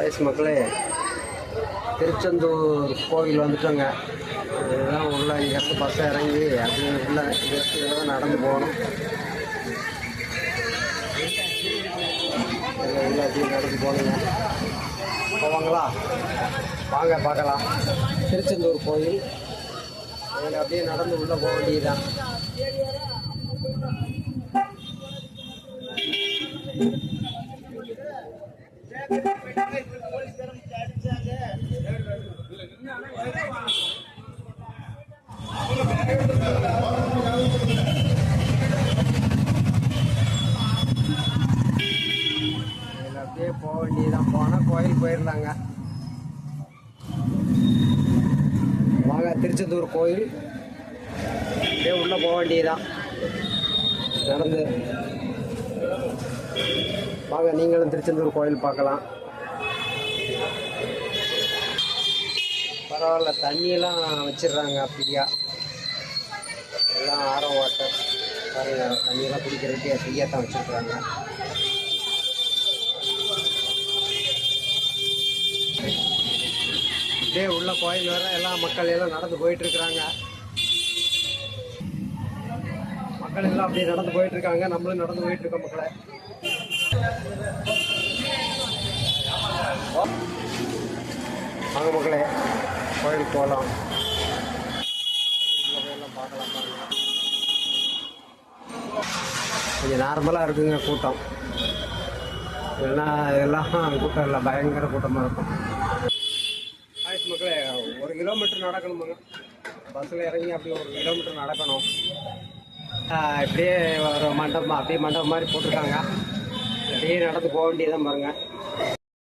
ஆயுஷ் மக்களே, திருச்செந்தூர் கோவில் வந்துட்டோங்க. இதுதான் உள்ள இங்கேருந்து பஸ் இறங்கி அப்படியே உள்ள இங்கே நடந்து போகணும். உள்ள அப்படியே நடந்து போகணுங்க. போவாங்களா? வாங்க பார்க்கலாம். திருச்செந்தூர் கோயில் அதில் அப்படியே நடந்து உள்ளே போக வேண்டியதுதான். அப்படியே போக வேண்டியதான். போனால் கோயில் போயிடலாங்க. வாங்க, திருச்செந்தூர் கோயில் அப்படியே உள்ளே போக வேண்டியதான் நடந்து. வாங்க, நீங்களும் திருச்செந்தூர் கோயில் பார்க்கலாம். பரவாயில்ல, தண்ணியெல்லாம் வச்சிடுறாங்க ஃப்ரீயா. எல்லாம் ஆரோ வாட்டர் பாருங்க, தண்ணியெல்லாம் குடிக்கிறதுக்கு ஃப்ரீயாக தான் வச்சுருக்குறாங்க. அப்படியே உள்ள கோயில் வர எல்லாம் மக்கள் எல்லாம் நடந்து போயிட்டுருக்குறாங்க. மக்கள் எல்லாம் அப்படியே நடந்து போயிட்டுருக்காங்க. நம்மளும் நடந்து போயிட்டுருக்கோம் மக்களை. வாங்க மக்களே, கோயிலுக்கு போகலாம். எல்லாம் பார்க்கலாம். கொஞ்சம் நார்மலாக இருக்குங்க கூட்டம். இல்லைன்னா இதெல்லாம் கூட்டம் இல்லை, பயங்கர கூட்டமாக இருக்கும். ஆயுஷ் மக்களே, 1 கிலோமீட்டர் நடக்கணுமாங்க. பஸ்ஸில் இறங்கி அப்படியே 1 கிலோமீட்டர் நடக்கணும். இப்படியே ஒரு மண்டபம், அப்படியே மண்டபம் மாதிரி போட்டிருக்காங்க. அப்படியே நடந்து போக வேண்டியதான் பாருங்கள்.